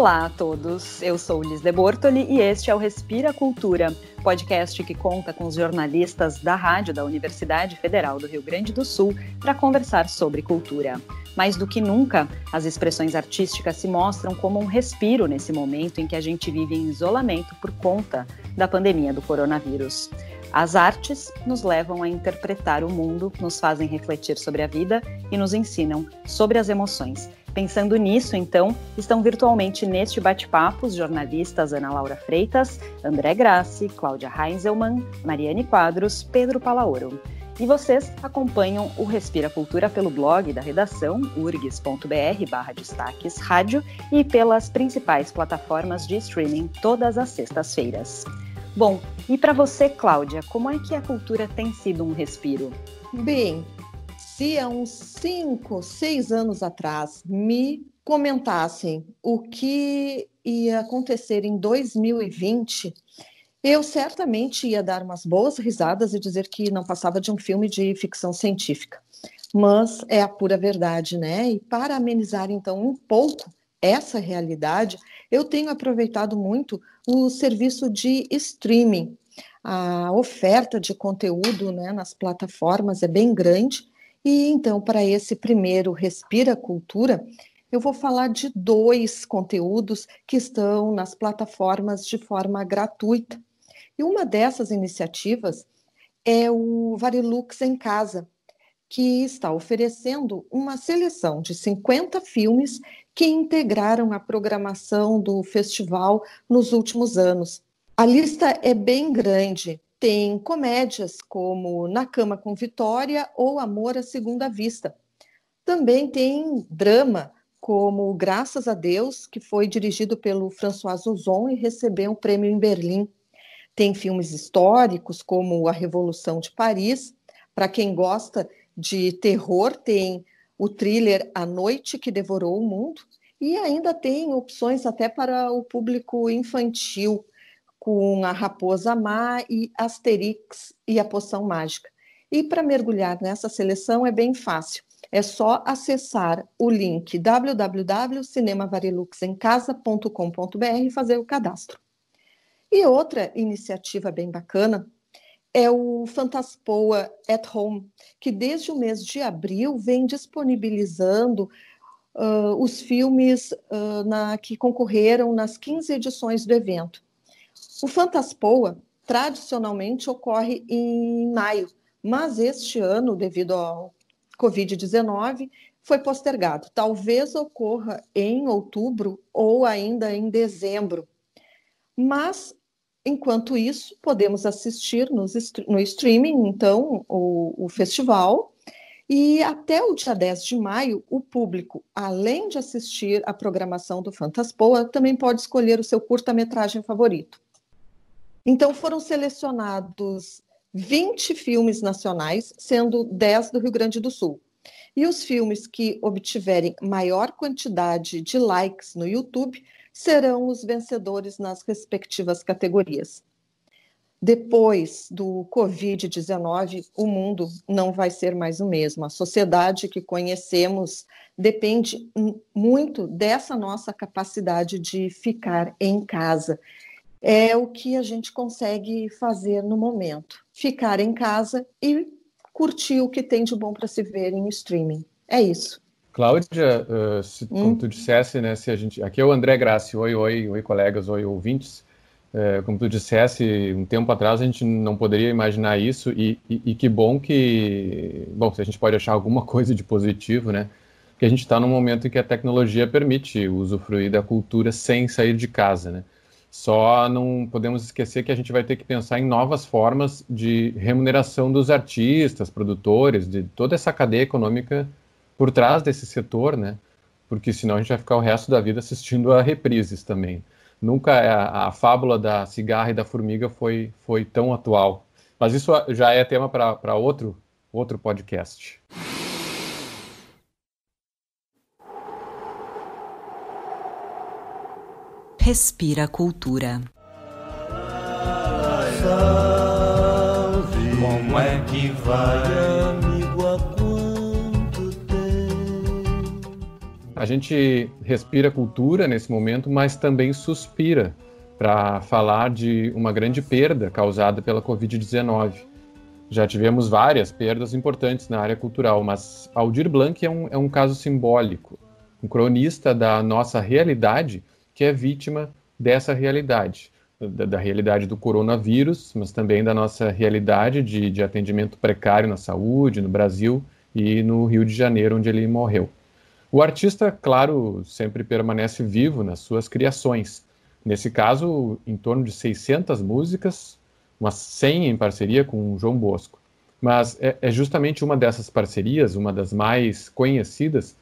Olá a todos, eu sou Liz de Bortoli e este é o Respira Cultura, podcast que conta com os jornalistas da rádio da Universidade Federal do Rio Grande do Sul para conversar sobre cultura. Mais do que nunca, as expressões artísticas se mostram como um respiro nesse momento em que a gente vive em isolamento por conta da pandemia do coronavírus. As artes nos levam a interpretar o mundo, nos fazem refletir sobre a vida e nos ensinam sobre as emoções. Pensando nisso, então, estão virtualmente neste bate-papo os jornalistas Ana Laura Freitas, André Grassi, Cláudia Heinzelmann, Mariane Quadros, Pedro Palaoro. E vocês acompanham o Respira Cultura pelo blog da redação, urgs.br/destaques rádio e pelas principais plataformas de streaming todas as sextas-feiras. Bom, e para você, Cláudia, como é que a cultura tem sido um respiro? Bem, se há uns 5, 6 anos atrás me comentassem o que ia acontecer em 2020, eu certamente ia dar umas boas risadas e dizer que não passava de um filme de ficção científica. Mas é a pura verdade, né? E para amenizar, então, um pouco essa realidade, eu tenho aproveitado muito o serviço de streaming. A oferta de conteúdo, né, nas plataformas é bem grande. E então, para esse primeiro Respira Cultura, eu vou falar de 2 conteúdos que estão nas plataformas de forma gratuita. E uma dessas iniciativas é o Varilux em Casa, que está oferecendo uma seleção de 50 filmes que integraram a programação do festival nos últimos anos. A lista é bem grande. Tem comédias como Na Cama com Vitória ou Amor à Segunda Vista. Também tem drama como Graças a Deus, que foi dirigido pelo François Ozon e recebeu um prêmio em Berlim. Tem filmes históricos como A Revolução de Paris. Para quem gosta de terror, tem o thriller A Noite que Devorou o Mundo. E ainda tem opções até para o público infantil, com A Raposa Má e Asterix e a Poção Mágica. E para mergulhar nessa seleção é bem fácil. É só acessar o link www.cinemavariluxemcasa.com.br e fazer o cadastro. E outra iniciativa bem bacana é o Fantaspoa at Home, que desde o mês de abril vem disponibilizando os filmes que concorreram nas 15 edições do evento. O Fantaspoa tradicionalmente ocorre em maio, mas este ano, devido ao Covid-19, foi postergado. Talvez ocorra em outubro ou ainda em dezembro. Mas, enquanto isso, podemos assistir no streaming, então, o festival. E até o dia 10 de maio, o público, além de assistir a programação do Fantaspoa, também pode escolher o seu curta-metragem favorito. Então, foram selecionados 20 filmes nacionais, sendo 10 do Rio Grande do Sul. E os filmes que obtiverem maior quantidade de likes no YouTube serão os vencedores nas respectivas categorias. Depois do Covid-19, o mundo não vai ser mais o mesmo. A sociedade que conhecemos depende muito dessa nossa capacidade de ficar em casa. É o que a gente consegue fazer no momento. Ficar em casa e curtir o que tem de bom para se ver em streaming. É isso. Cláudia, como tu dissesse, né, se a gente... Aqui é o André Grassi. Oi, colegas, oi, ouvintes. Como tu dissesse, um tempo atrás a gente não poderia imaginar isso e que bom que... Bom, se a gente pode achar alguma coisa de positivo, né? Porque a gente está num momento em que a tecnologia permite usufruir da cultura sem sair de casa, né? Só não podemos esquecer que a gente vai ter que pensar em novas formas de remuneração dos artistas, produtores, de toda essa cadeia econômica por trás desse setor, né? Porque senão a gente vai ficar o resto da vida assistindo a reprises também. Nunca a fábula da cigarra e da formiga foi tão atual. Mas isso já é tema para outro podcast. Respira Cultura. Como é que vai, amigo, há quanto tempo? gente respira cultura nesse momento, mas também suspira para falar de uma grande perda causada pela Covid-19. Já tivemos várias perdas importantes na área cultural, mas Aldir Blanc é um caso simbólico, um cronista da nossa realidade que é vítima dessa realidade, da realidade do coronavírus, mas também da nossa realidade de atendimento precário na saúde, no Brasil e no Rio de Janeiro, onde ele morreu. O artista, claro, sempre permanece vivo nas suas criações. Nesse caso, em torno de 600 músicas, umas 100 em parceria com o João Bosco. Mas é justamente uma dessas parcerias, uma das mais conhecidas,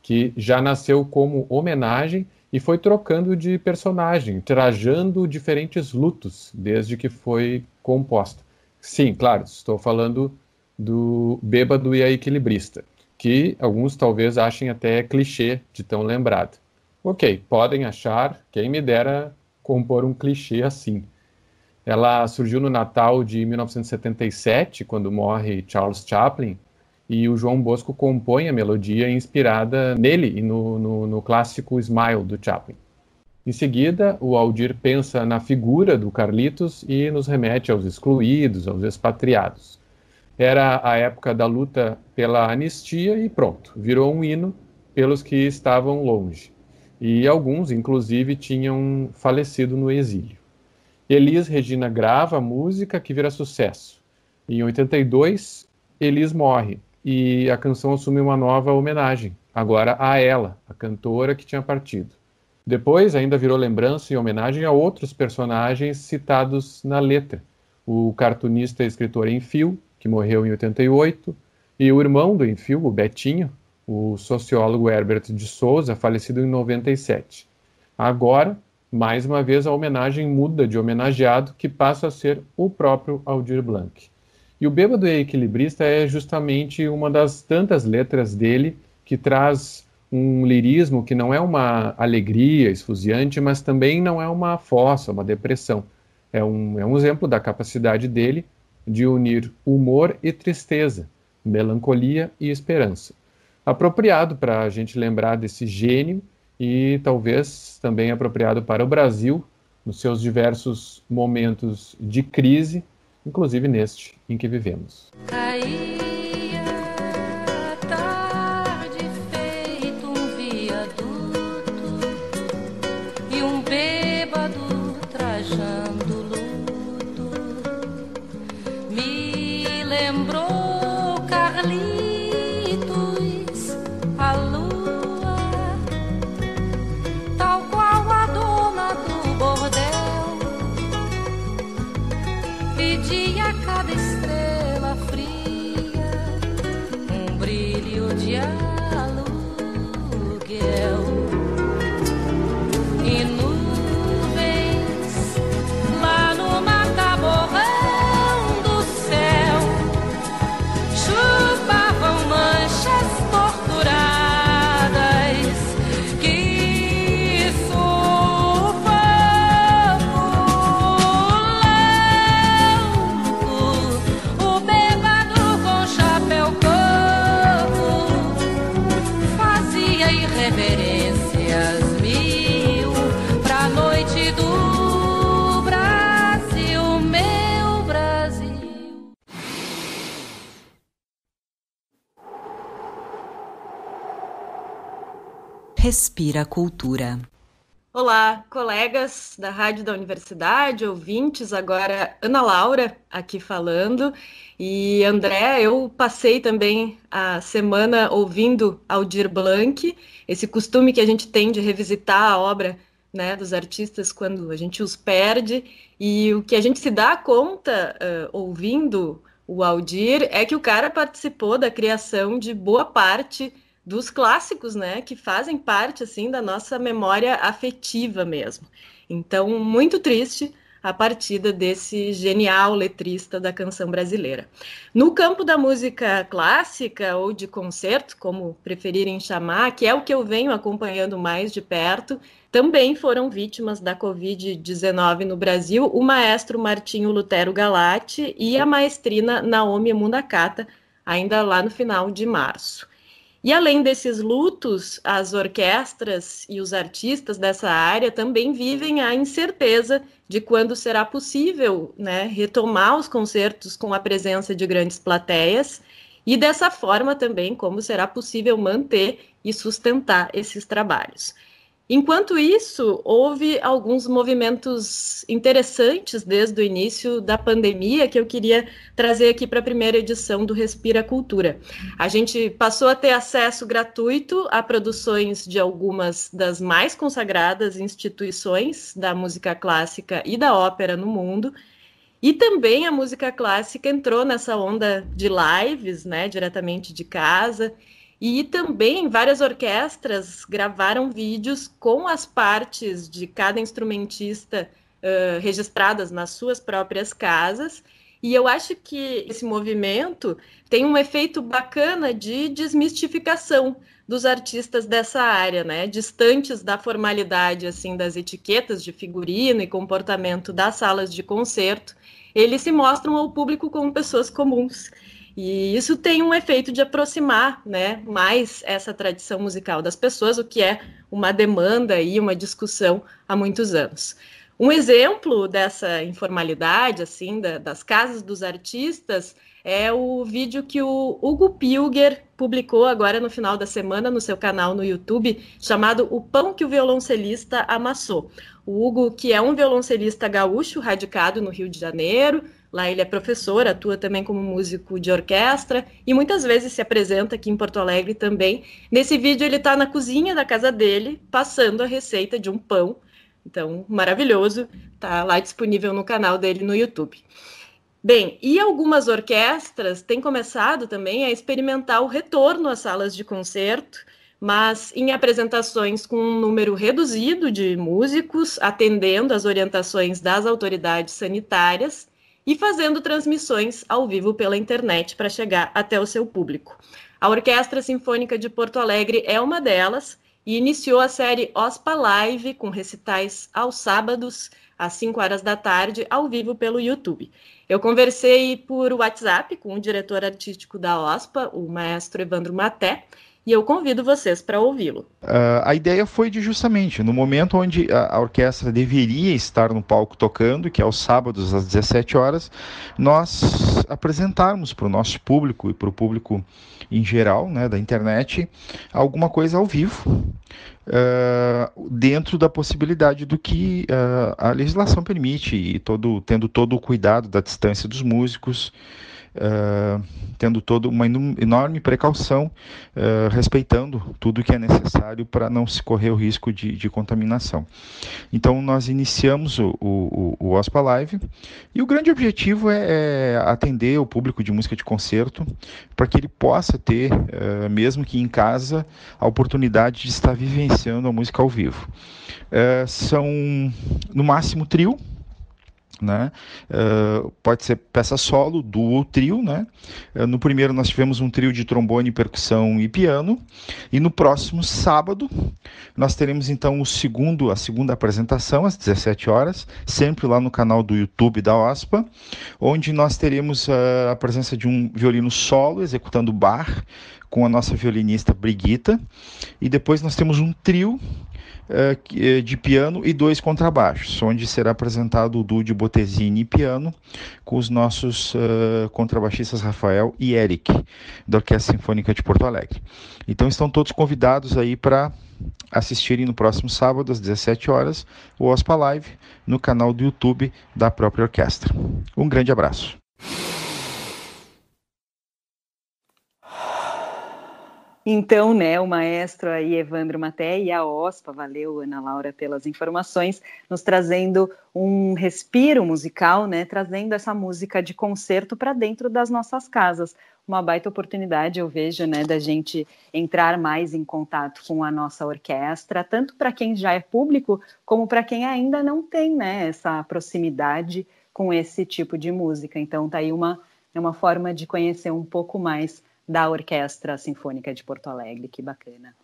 que já nasceu como homenagem e foi trocando de personagem, trajando diferentes lutos desde que foi composta. Sim, claro, estou falando do Bêbado e a Equilibrista, que alguns talvez achem até clichê de tão lembrado. Ok, podem achar, quem me dera compor um clichê assim. Ela surgiu no Natal de 1977, quando morre Charles Chaplin, e o João Bosco compõe a melodia inspirada nele e no clássico Smile, do Chaplin. Em seguida, o Aldir pensa na figura do Carlitos e nos remete aos excluídos, aos expatriados. Era a época da luta pela anistia e pronto, virou um hino pelos que estavam longe. E alguns, inclusive, tinham falecido no exílio. Elis Regina grava a música que vira sucesso. Em 82, Elis morre e a canção assume uma nova homenagem, agora a ela, a cantora que tinha partido. Depois ainda virou lembrança e homenagem a outros personagens citados na letra. O cartunista e escritor Enfio, que morreu em 88, e o irmão do Enfio, o Betinho, o sociólogo Herbert de Souza, falecido em 97. Agora, mais uma vez, a homenagem muda de homenageado, que passa a ser o próprio Aldir Blanc. E o Bêbado e Equilibrista é justamente uma das tantas letras dele que traz um lirismo que não é uma alegria esfuziante, mas também não é uma fossa, uma depressão. É um exemplo da capacidade dele de unir humor e tristeza, melancolia e esperança. Apropriado para a gente lembrar desse gênio e talvez também apropriado para o Brasil nos seus diversos momentos de crise, inclusive neste em que vivemos. Caía a tarde feito um viaduto e um bêbado trajando luto me lembrou Carlitos, a lua, tal qual a dona do bordel, pedia a cada estrela fria um brilho de aluguel. E nuvens lá no mataborrão do céu chupavam manchas torturadas que sufoco louco. O bêbado com chapéu coco fazia irreverências mil pra noite do Brasil, meu Brasil. Respira Cultura. Olá, colegas da Rádio da Universidade, ouvintes, agora Ana Laura aqui falando. E André, eu passei também a semana ouvindo Aldir Blanc, esse costume que a gente tem de revisitar a obra, né, dos artistas quando a gente os perde. E o que a gente se dá conta ouvindo o Aldir é que o cara participou da criação de boa parte dos clássicos, né, que fazem parte, assim, da nossa memória afetiva mesmo. Então, muito triste a partida desse genial letrista da canção brasileira. No campo da música clássica ou de concerto, como preferirem chamar, que é o que eu venho acompanhando mais de perto, também foram vítimas da Covid-19 no Brasil o maestro Martinho Lutero Galati e a maestrina Naomi Mundakata, ainda lá no final de março. E além desses lutos, as orquestras e os artistas dessa área também vivem a incerteza de quando será possível, né, retomar os concertos com a presença de grandes plateias e dessa forma também como será possível manter e sustentar esses trabalhos. Enquanto isso, houve alguns movimentos interessantes desde o início da pandemia que eu queria trazer aqui para a primeira edição do Respira Cultura. A gente passou a ter acesso gratuito a produções de algumas das mais consagradas instituições da música clássica e da ópera no mundo, e também a música clássica entrou nessa onda de lives, né, diretamente de casa. E também várias orquestras gravaram vídeos com as partes de cada instrumentista registradas nas suas próprias casas. E eu acho que esse movimento tem um efeito bacana de desmistificação dos artistas dessa área, né? Distantes da formalidade assim das etiquetas de figurino e comportamento das salas de concerto, eles se mostram ao público como pessoas comuns. E isso tem um efeito de aproximar, né, mais essa tradição musical das pessoas, o que é uma demanda e uma discussão há muitos anos. Um exemplo dessa informalidade, assim, das casas dos artistas, é o vídeo que o Hugo Pilger publicou agora no final da semana no seu canal no YouTube, chamado O Pão que o Violoncelista Amassou. O Hugo, que é um violoncelista gaúcho, radicado no Rio de Janeiro, lá ele é professor, atua também como músico de orquestra e muitas vezes se apresenta aqui em Porto Alegre também. Nesse vídeo ele está na cozinha da casa dele, passando a receita de um pão. Então, maravilhoso, está lá disponível no canal dele no YouTube. Bem, e algumas orquestras têm começado também a experimentar o retorno às salas de concerto, mas em apresentações com um número reduzido de músicos, atendendo às orientações das autoridades sanitárias e fazendo transmissões ao vivo pela internet para chegar até o seu público. A Orquestra Sinfônica de Porto Alegre é uma delas e iniciou a série OSPA Live, com recitais aos sábados, às 5 horas da tarde, ao vivo pelo YouTube. Eu conversei por WhatsApp com o diretor artístico da OSPA, o maestro Evandro Maté, e eu convido vocês para ouvi-lo. A ideia foi de justamente, no momento onde a orquestra deveria estar no palco tocando, que é aos sábados às 17 horas, nós apresentarmos para o nosso público e para o público em geral, né, da internet, alguma coisa ao vivo, dentro da possibilidade do que a legislação permite, e tendo todo o cuidado da distância dos músicos, tendo toda uma enorme precaução, respeitando tudo que é necessário para não se correr o risco de contaminação. Então, nós iniciamos o OSPA Live, e o grande objetivo é atender o público de música de concerto, para que ele possa ter, mesmo que em casa, a oportunidade de estar vivenciando a música ao vivo. São, no máximo, trio, né? Pode ser peça solo, duo ou trio, né? No primeiro nós tivemos um trio de trombone, percussão e piano, e no próximo sábado nós teremos então a segunda apresentação às 17 horas, sempre lá no canal do YouTube da OSPA, onde nós teremos a presença de um violino solo executando Bach com a nossa violinista Brigitta, e depois nós temos um trio de piano e 2 contrabaixos, onde será apresentado o duo de Bottesini e piano com os nossos contrabaixistas Rafael e Eric, da Orquestra Sinfônica de Porto Alegre. Então estão todos convidados aí para assistirem no próximo sábado, às 17 horas, o OSPA Live, no canal do YouTube da própria orquestra. Um grande abraço. Então, né, o maestro aí, Evandro Maté, e a OSPA, valeu, Ana Laura, pelas informações, nos trazendo um respiro musical, né, trazendo essa música de concerto para dentro das nossas casas. Uma baita oportunidade, eu vejo, né, da gente entrar mais em contato com a nossa orquestra, tanto para quem já é público, como para quem ainda não tem, né, essa proximidade com esse tipo de música. Então, tá aí uma forma de conhecer um pouco mais da Orquestra Sinfônica de Porto Alegre, que bacana.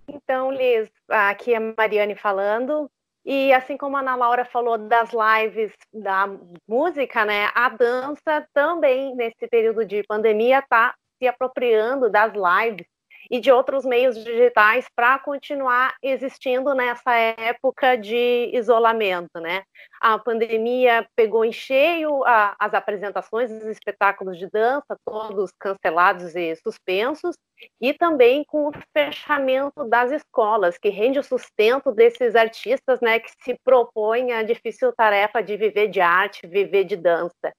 Então, Liz, aqui é a Mariane falando, e assim como a Ana Laura falou das lives da música, né, a dança também, nesse período de pandemia, está se apropriando das lives e de outros meios digitais para continuar existindo nessa época de isolamento, né? A pandemia pegou em cheio as apresentações dos espetáculos de dança, todos cancelados e suspensos, e também com o fechamento das escolas, que rende o sustento desses artistas, né, que se propõem a difícil tarefa de viver de arte, viver de dança.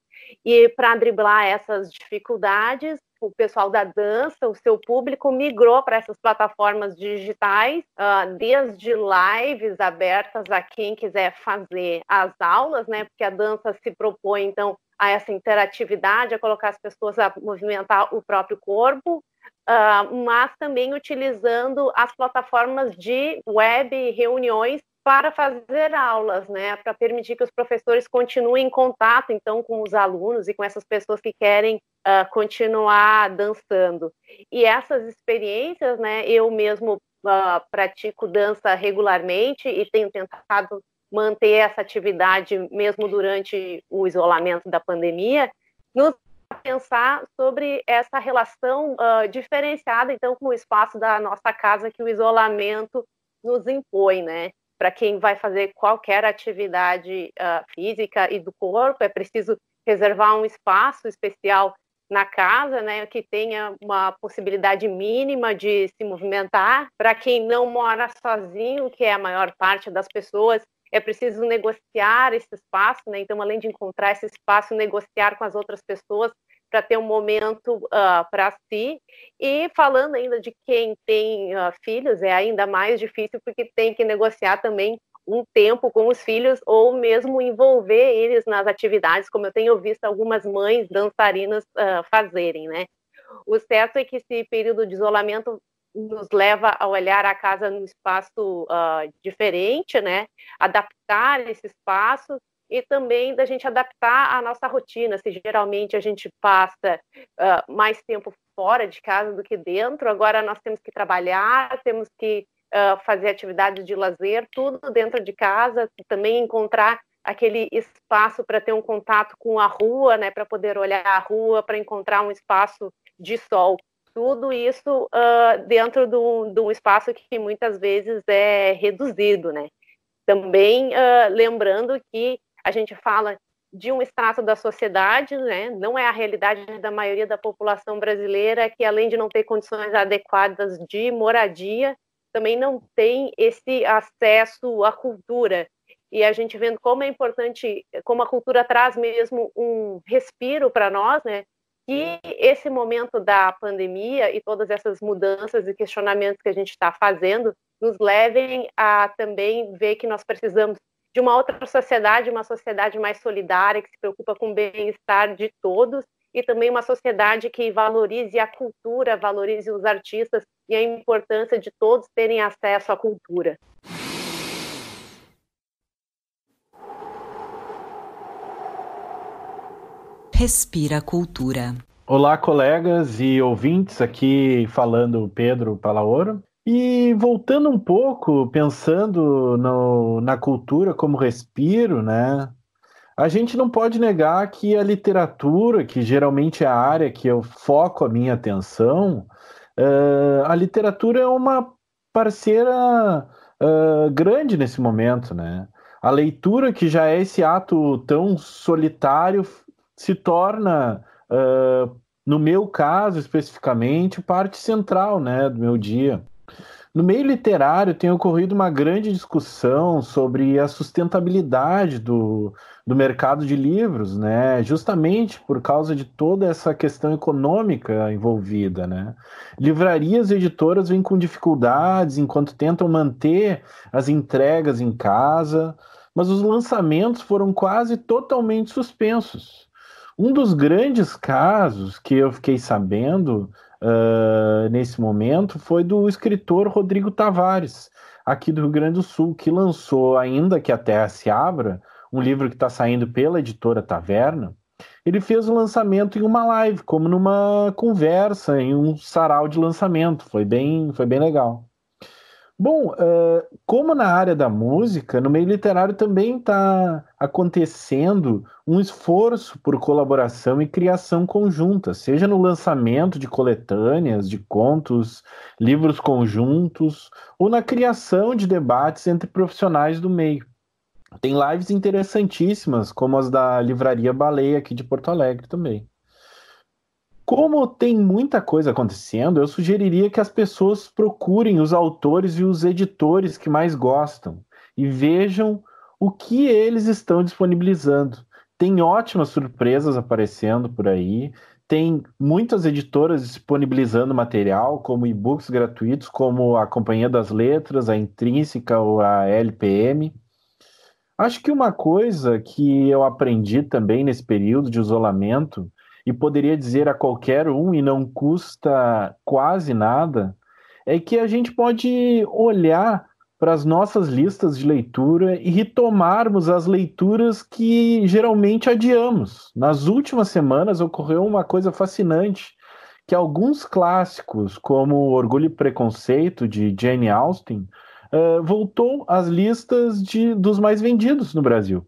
E para driblar essas dificuldades, o pessoal da dança, o seu público, migrou para essas plataformas digitais, desde lives abertas a quem quiser fazer as aulas, né? Porque a dança se propõe, então, a essa interatividade, a colocar as pessoas a movimentar o próprio corpo, mas também utilizando as plataformas de web reuniões para fazer aulas, né, para permitir que os professores continuem em contato, então, com os alunos e com essas pessoas que querem continuar dançando. E essas experiências, né, eu mesmo pratico dança regularmente e tenho tentado manter essa atividade mesmo durante o isolamento da pandemia, nos pensar sobre essa relação diferenciada, então, com o espaço da nossa casa que o isolamento nos impõe, né? Para quem vai fazer qualquer atividade física e do corpo, é preciso reservar um espaço especial na casa, né, que tenha uma possibilidade mínima de se movimentar. Para quem não mora sozinho, que é a maior parte das pessoas, é preciso negociar esse espaço, né? Então, além de encontrar esse espaço, negociar com as outras pessoas para ter um momento para si. E falando ainda de quem tem filhos, é ainda mais difícil, porque tem que negociar também um tempo com os filhos, ou mesmo envolver eles nas atividades, como eu tenho visto algumas mães dançarinas fazerem, né? O certo é que esse período de isolamento nos leva a olhar a casa num espaço diferente, né? Adaptar esse espaço, e também da gente adaptar a nossa rotina. Se geralmente a gente passa mais tempo fora de casa do que dentro, agora nós temos que trabalhar, temos que fazer atividades de lazer, tudo dentro de casa, também encontrar aquele espaço para ter um contato com a rua, né, para poder olhar a rua, para encontrar um espaço de sol. Tudo isso dentro de um espaço que muitas vezes é reduzido, né? Também lembrando que a gente fala de um extrato da sociedade, né? Não é a realidade da maioria da população brasileira, que além de não ter condições adequadas de moradia, também não tem esse acesso à cultura. E a gente vendo como é importante, como a cultura traz mesmo um respiro para nós, né? Que esse momento da pandemia e todas essas mudanças e questionamentos que a gente está fazendo nos levem a também ver que nós precisamos de uma outra sociedade, uma sociedade mais solidária, que se preocupa com o bem-estar de todos, e também uma sociedade que valorize a cultura, valorize os artistas e a importância de todos terem acesso à cultura. Respira Cultura. Olá, colegas e ouvintes, aqui falando Pedro Palaoro. E voltando um pouco, pensando na cultura como respiro, né? A gente não pode negar que a literatura, que geralmente é a área que eu foco a minha atenção, a literatura é uma parceira grande nesse momento, né? A leitura, que já é esse ato tão solitário, se torna, no meu caso especificamente, parte central, né, do meu dia. No meio literário tem ocorrido uma grande discussão sobre a sustentabilidade do mercado de livros, né? Justamente por causa de toda essa questão econômica envolvida, né? Livrarias e editoras vêm com dificuldades enquanto tentam manter as entregas em casa, mas os lançamentos foram quase totalmente suspensos. Um dos grandes casos que eu fiquei sabendo nesse momento foi do escritor Rodrigo Tavares, aqui do Rio Grande do Sul, que lançou, ainda que a Terra se abra, um livro que está saindo pela editora Taverna. Ele fez o lançamento em uma live, como numa conversa, em um sarau de lançamento. Foi bem legal. Bom, como na área da música, no meio literário também está acontecendo um esforço por colaboração e criação conjunta, seja no lançamento de coletâneas, de contos, livros conjuntos, ou na criação de debates entre profissionais do meio. Tem lives interessantíssimas, como as da Livraria Baleia aqui de Porto Alegre também. Como tem muita coisa acontecendo, eu sugeriria que as pessoas procurem os autores e os editores que mais gostam e vejam o que eles estão disponibilizando. Tem ótimas surpresas aparecendo por aí, tem muitas editoras disponibilizando material, como e-books gratuitos, como a Companhia das Letras, a Intrínseca ou a LPM. Acho que uma coisa que eu aprendi também nesse período de isolamento, e poderia dizer a qualquer um, e não custa quase nada, é que a gente pode olhar para as nossas listas de leitura e retomarmos as leituras que geralmente adiamos. Nas últimas semanas ocorreu uma coisa fascinante, que alguns clássicos, como Orgulho e Preconceito, de Jane Austen, voltou às listas dos mais vendidos no Brasil.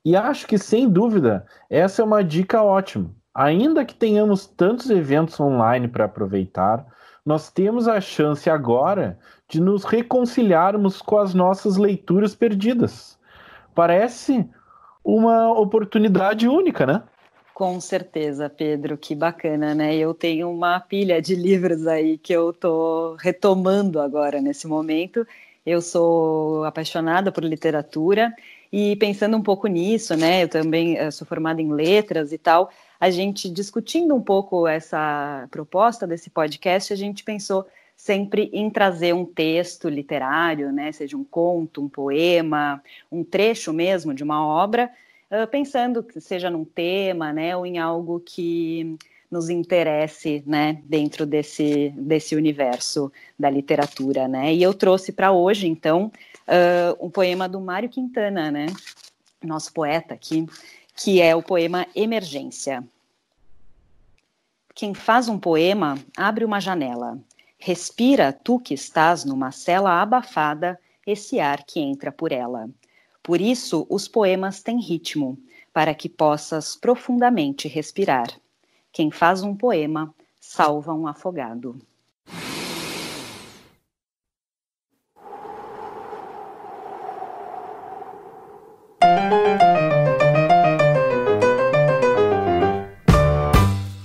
E acho que, sem dúvida, essa é uma dica ótima. Ainda que tenhamos tantos eventos online para aproveitar, nós temos a chance agora de nos reconciliarmos com as nossas leituras perdidas. Parece uma oportunidade única, né? Com certeza, Pedro, que bacana, né? Eu tenho uma pilha de livros aí que eu tô retomando agora nesse momento. Eu sou apaixonada por literatura e pensando um pouco nisso, né? Eu também sou formada em letras e tal. A gente discutindo um pouco essa proposta desse podcast, a gente pensou sempre em trazer um texto literário, né? Seja um conto, um poema, um trecho mesmo de uma obra, pensando que seja num tema, né, ou em algo que nos interesse, né, dentro desse universo da literatura, né. E eu trouxe para hoje, então, um poema do Mário Quintana, né, nosso poeta aqui, que é o poema Emergência. Quem faz um poema, abre uma janela. Respira, tu que estás numa cela abafada, esse ar que entra por ela. Por isso, os poemas têm ritmo, para que possas profundamente respirar. Quem faz um poema, salva um afogado.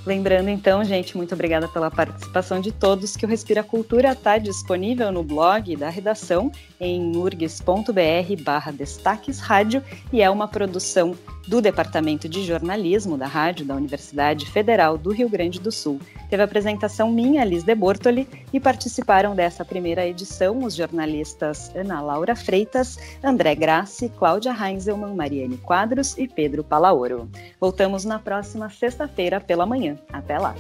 Lembrando então, gente, muito obrigada pela participação de todos, que o Respira Cultura está disponível no blog da redação em urgs.br/destaques rádio e é uma produção do Departamento de Jornalismo da Rádio da Universidade Federal do Rio Grande do Sul. Teve a apresentação minha, Liz de Bortoli, e participaram dessa primeira edição os jornalistas Ana Laura Freitas, André Grassi, Cláudia Heinzelmann, Mariane Quadros e Pedro Palaoro. Voltamos na próxima sexta-feira pela manhã. Até lá!